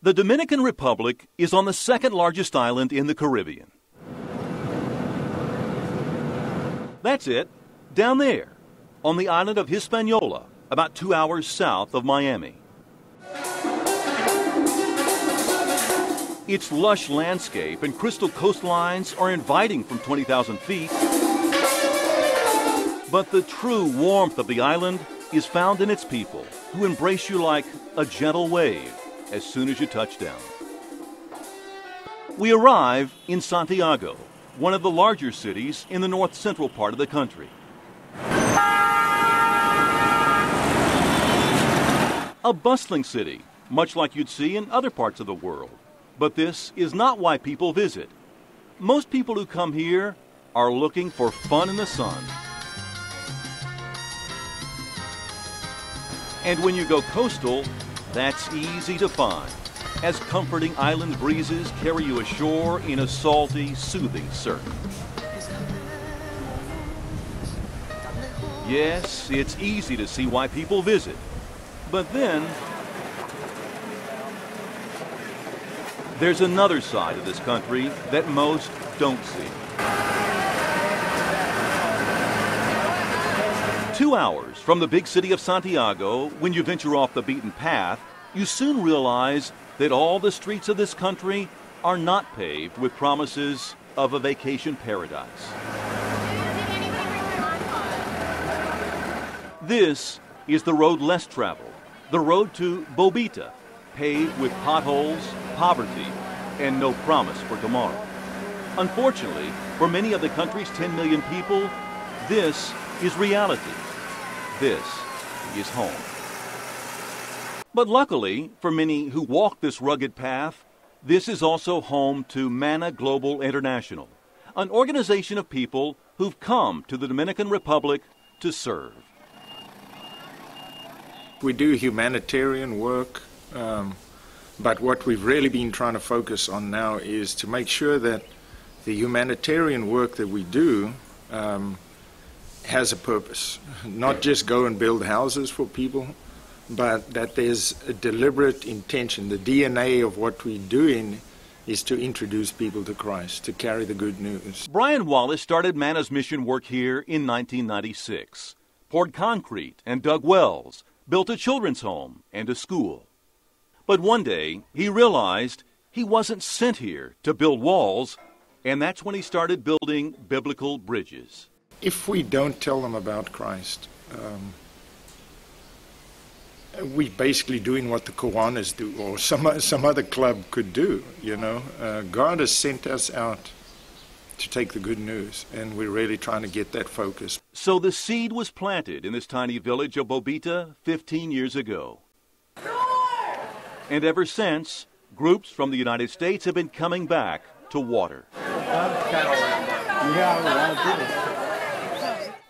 The Dominican Republic is on the second largest island in the Caribbean. That's it, down there, on the island of Hispaniola, about 2 hours south of Miami. Its lush landscape and crystal coastlines are inviting from 20,000 feet. But the true warmth of the island is found in its people, who embrace you like a gentle wave as soon as you touch down. We arrive in Santiago, one of the larger cities in the north-central part of the country. A bustling city, much like you'd see in other parts of the world. But this is not why people visit. Most people who come here are looking for fun in the sun. And when you go coastal, that's easy to find, as comforting island breezes carry you ashore in a salty, soothing surf. Yes, it's easy to see why people visit. But then, there's another side of this country that most don't see. 2 hours from the big city of Santiago, when you venture off the beaten path, you soon realize that all the streets of this country are not paved with promises of a vacation paradise. This is the road less traveled, the road to Bobita, paved with potholes, poverty, and no promise for tomorrow. Unfortunately, for many of the country's 10 million people, this is reality. This is home. But luckily, for many who walk this rugged path, this is also home to Manna Global International, an organization of people who've come to the Dominican Republic to serve. We do humanitarian work. But what we've really been trying to focus on now is to make sure that the humanitarian work that we do has a purpose. Not just go and build houses for people, but that there's a deliberate intention. The DNA of what we're doing is to introduce people to Christ, to carry the good news. Brian Wallace started Manna's mission work here in 1996, poured concrete and dug wells, built a children's home and a school. But one day, he realized he wasn't sent here to build walls, and that's when he started building biblical bridges. If we don't tell them about Christ, we're basically doing what the Kiwanis do, or some other club could do, you know. God has sent us out to take the good news, and we're really trying to get that focus. So the seed was planted in this tiny village of Bobita 15 years ago. And ever since, groups from the United States have been coming back to water.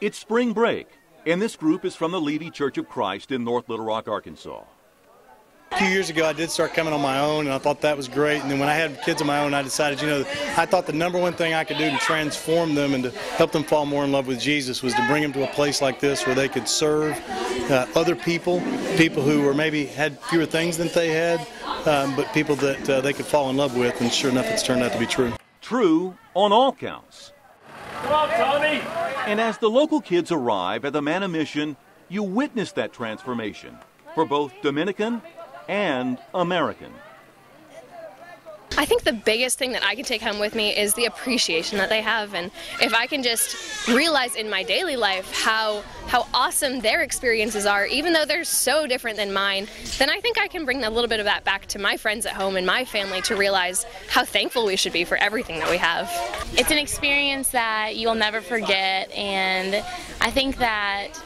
It's spring break, and this group is from the Levy Church of Christ in North Little Rock, Arkansas. 2 years ago, I did start coming on my own, and I thought that was great. And then when I had kids of my own, I decided, I thought the number one thing I could do to transform them and to help them fall more in love with Jesus was to bring them to a place like this where they could serve other people who were maybe had fewer things than they had, but people that they could fall in love with. And sure enough, it's turned out to be true. True on all counts. Come on, Tommy! And as the local kids arrive at the Manna Mission, you witness that transformation for both Dominican and American. I think the biggest thing that I can take home with me is the appreciation that they have, and if I can just realize in my daily life how awesome their experiences are, even though they're so different than mine, then I think I can bring a little bit of that back to my friends at home and my family to realize how thankful we should be for everything that we have. It's an experience that you'll never forget, and I think that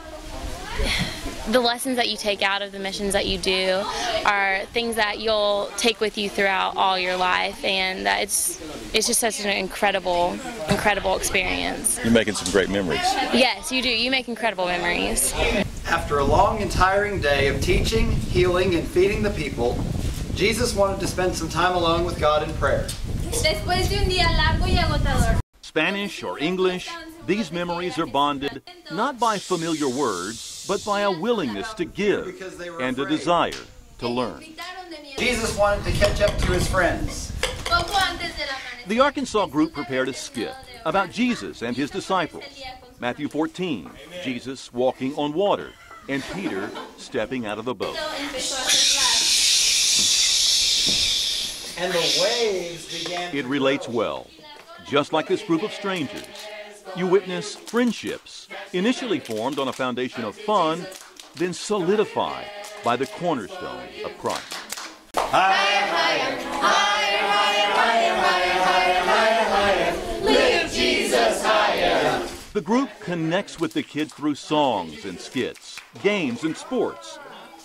the lessons that you take out of the missions that you do are things that you'll take with you throughout all your life, and it's just such an incredible experience. You're making some great memories. Yes, you do. You make incredible memories. After a long and tiring day of teaching, healing, and feeding the people, Jesus wanted to spend some time alone with God in prayer. Después de un día largo y agotador. Spanish or English, these memories are bonded not by familiar words, but by a willingness to give and a desire to learn. Jesus wanted to catch up to his friends. The Arkansas group prepared a skit about Jesus and his disciples. Matthew 14, Jesus walking on water, and Peter stepping out of the boat. And the waves began. It relates well. Just like this group of strangers, you witness friendships initially formed on a foundation of fun, then solidified by the cornerstone of Christ. Higher, higher, higher, higher, higher, higher, higher, higher. Lift Jesus higher. The group connects with the kids through songs and skits, games and sports.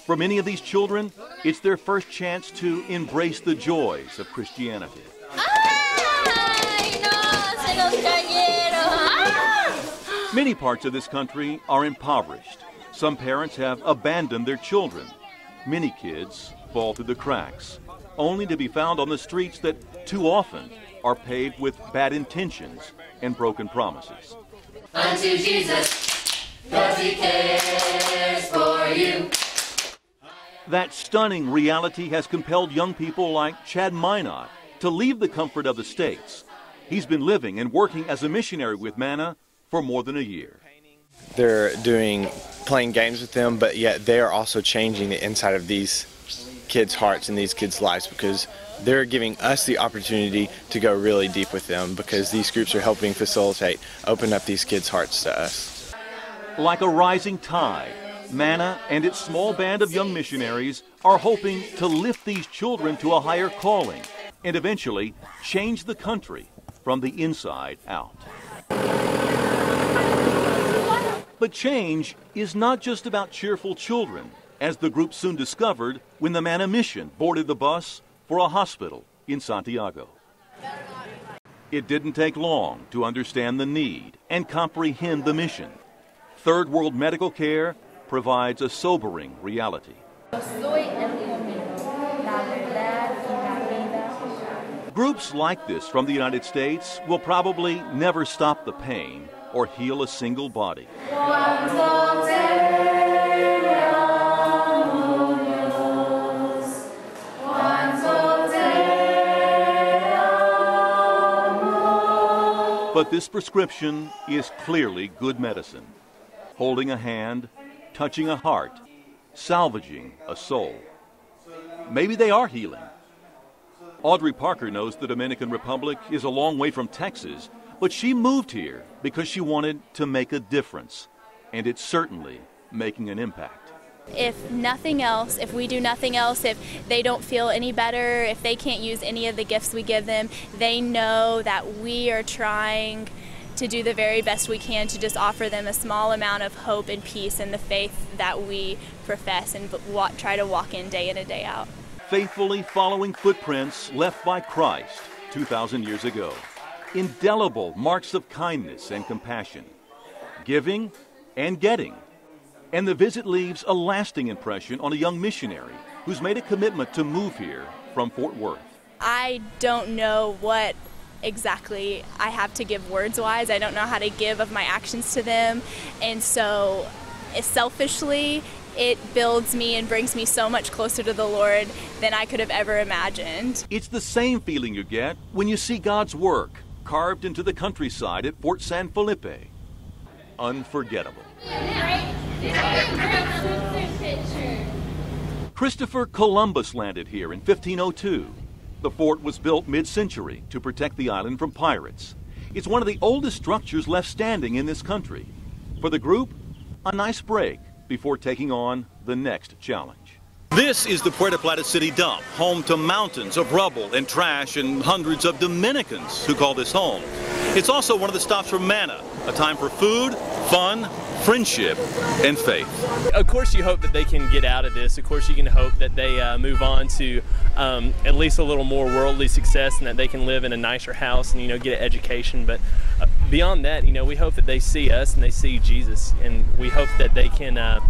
For many of these children, it's their first chance to embrace the joys of Christianity. Many parts of this country are impoverished. Some parents have abandoned their children. Many kids fall through the cracks, only to be found on the streets that too often are paved with bad intentions and broken promises. Unto Jesus, 'cause he cares for you. That stunning reality has compelled young people like Chad Minot to leave the comfort of the States. He's been living and working as a missionary with Manna for more than a year. They're playing games with them, but yet they are also changing the inside of these kids' hearts and these kids' lives, because they're giving us the opportunity to go really deep with them, because these groups are helping facilitate, open up these kids' hearts to us. Like a rising tide, Manna and its small band of young missionaries are hoping to lift these children to a higher calling and eventually change the country from the inside out. But change is not just about cheerful children, as the group soon discovered when the Manna mission boarded the bus for a hospital in Santiago. It didn't take long to understand the need and comprehend the mission. Third world medical care provides a sobering reality. Groups like this from the United States will probably never stop the pain or heal a single body. But this prescription is clearly good medicine. Holding a hand, touching a heart, salvaging a soul. Maybe they are healing. Audrey Parker knows the Dominican Republic is a long way from Texas, but she moved here because she wanted to make a difference, and it's certainly making an impact. If nothing else, if we do nothing else, if they don't feel any better, if they can't use any of the gifts we give them, they know that we are trying to do the very best we can to just offer them a small amount of hope and peace and the faith that we profess and try to walk in and day out. Faithfully following footprints left by Christ 2,000 years ago. Indelible marks of kindness and compassion. Giving and getting. And the visit leaves a lasting impression on a young missionary who's made a commitment to move here from Fort Worth. I don't know what exactly I have to give words-wise. I don't know how to give of my actions to them. And so selfishly, it builds me and brings me so much closer to the Lord than I could have ever imagined. It's the same feeling you get when you see God's work carved into the countryside at Fort San Felipe. Unforgettable. Christopher Columbus landed here in 1502. The fort was built mid-century to protect the island from pirates. It's one of the oldest structures left standing in this country. For the group, a nice break before taking on the next challenge. This is the Puerto Plata City Dump, home to mountains of rubble and trash and hundreds of Dominicans who call this home. It's also one of the stops for Manna, a time for food, fun, friendship, and faith. Of course you hope that they can get out of this. Of course you can hope that they move on to at least a little more worldly success and that they can live in a nicer house and, get an education. But beyond that, we hope that they see us and they see Jesus, and we hope that they can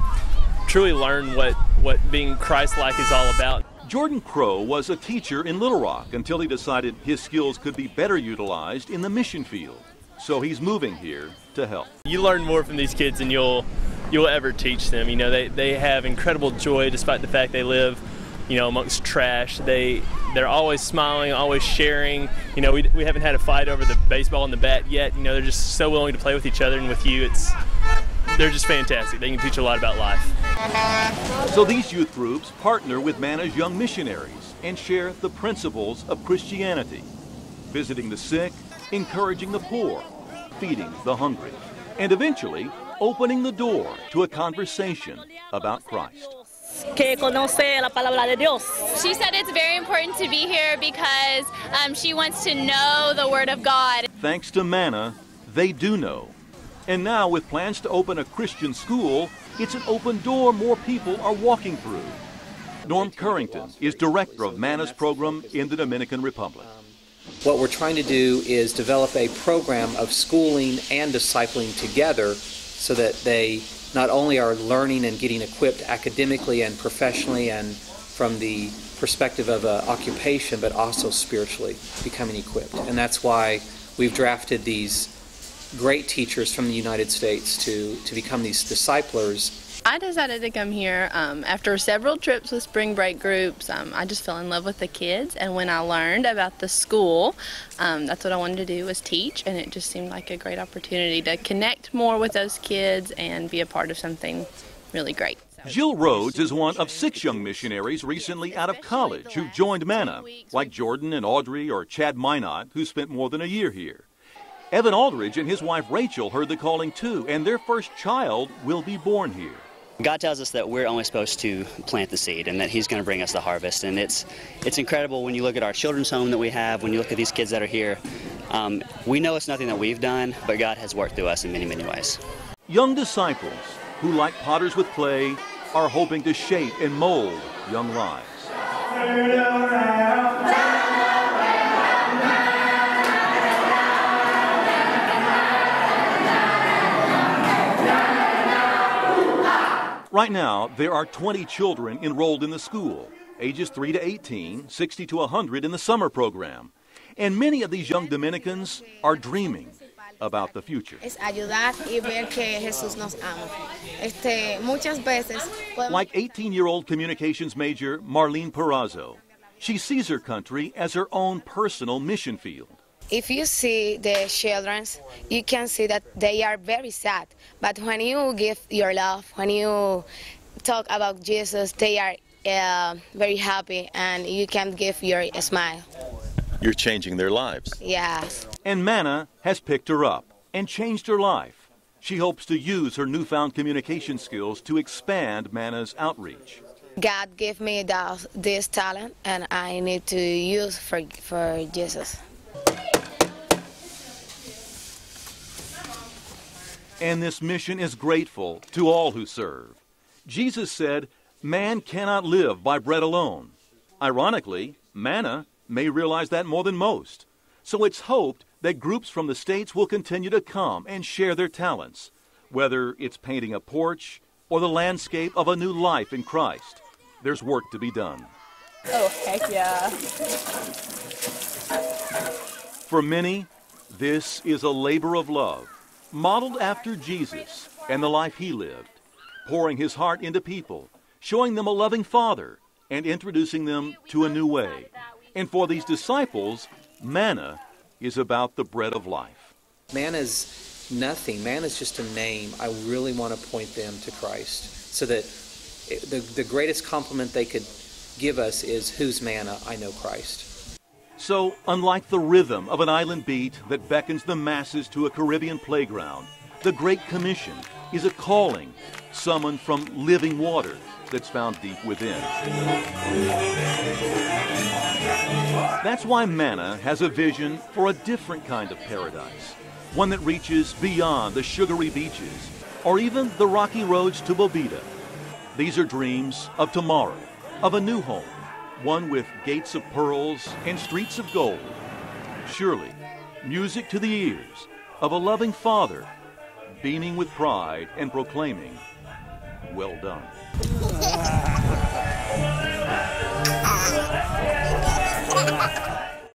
truly learn what being Christ-like is all about. Jordan Crow was a teacher in Little Rock until he decided his skills could be better utilized in the mission field. So he's moving here to help. You learn more from these kids than you'll ever teach them. They have incredible joy despite the fact they live amongst trash. They're always smiling, always sharing. We haven't had a fight over the baseball and the bat yet. They're just so willing to play with each other, and with you, they're just fantastic. They can teach a lot about life. So these youth groups partner with Mana's young missionaries and share the principles of Christianity, visiting the sick, encouraging the poor, feeding the hungry, and eventually opening the door to a conversation about Christ. She said it's very important to be here because she wants to know the Word of God. Thanks to Mana, they do know. And now, with plans to open a Christian school, it's an open door more people are walking through. Norm Currington is director of Mana's program in the Dominican Republic. What we're trying to do is develop a program of schooling and discipling together so that they not only are learning and getting equipped academically and professionally and from the perspective of an occupation, but also spiritually becoming equipped. And that's why we've drafted these great teachers from the United States to become these disciplers. I decided to come here after several trips with spring break groups. I just fell in love with the kids, and when I learned about the school, that's what I wanted to do, was teach, and it just seemed like a great opportunity to connect more with those kids and be a part of something really great. Jill Rhodes is one of 6 young missionaries recently out of college who joined Mana, like Jordan and Audrey or Chad Minot, who spent more than a year here. Evan Aldridge and his wife Rachel heard the calling too, and their first child will be born here. God tells us that we're only supposed to plant the seed and that He's going to bring us the harvest. And it's incredible when you look at our children's home that we have, when you look at these kids that are here. We know it's nothing that we've done, but God has worked through us in many, many ways. Young disciples who, like potters with clay, are hoping to shape and mold young lives. Right now, there are 20 children enrolled in the school, ages 3 to 18, 60 to 100 in the summer program. And many of these young Dominicans are dreaming about the future. Like 18-year-old communications major Marlene Perazzo, she sees her country as her own personal mission field. If you see the children, you can see that they are very sad. But when you give your love, when you talk about Jesus, they are very happy, and you can give your smile. You're changing their lives. Yes. And Mana has picked her up and changed her life. She hopes to use her newfound communication skills to expand Mana's outreach. God gave me this talent, and I need to use for Jesus. And this mission is grateful to all who serve. Jesus said, "Man cannot live by bread alone." Ironically, Mana may realize that more than most. So it's hoped that groups from the States will continue to come and share their talents, whether it's painting a porch or the landscape of a new life in Christ. There's work to be done. Oh, heck yeah. For many, this is a labor of love, modeled after Jesus and the life He lived, pouring His heart into people, showing them a loving Father, and introducing them to a new way. And for these disciples, Mana is about the bread of life. Mana's nothing. Mana's just a name. I really want to point them to Christ so that the greatest compliment they could give us is, "Who's Mana? I know Christ." So, unlike the rhythm of an island beat that beckons the masses to a Caribbean playground, the Great Commission is a calling summoned from living water that's found deep within. That's why Mana has a vision for a different kind of paradise, one that reaches beyond the sugary beaches or even the rocky roads to Bobita. These are dreams of tomorrow, of a new home, one with gates of pearls and streets of gold. Surely, music to the ears of a loving Father, beaming with pride and proclaiming, "Well done."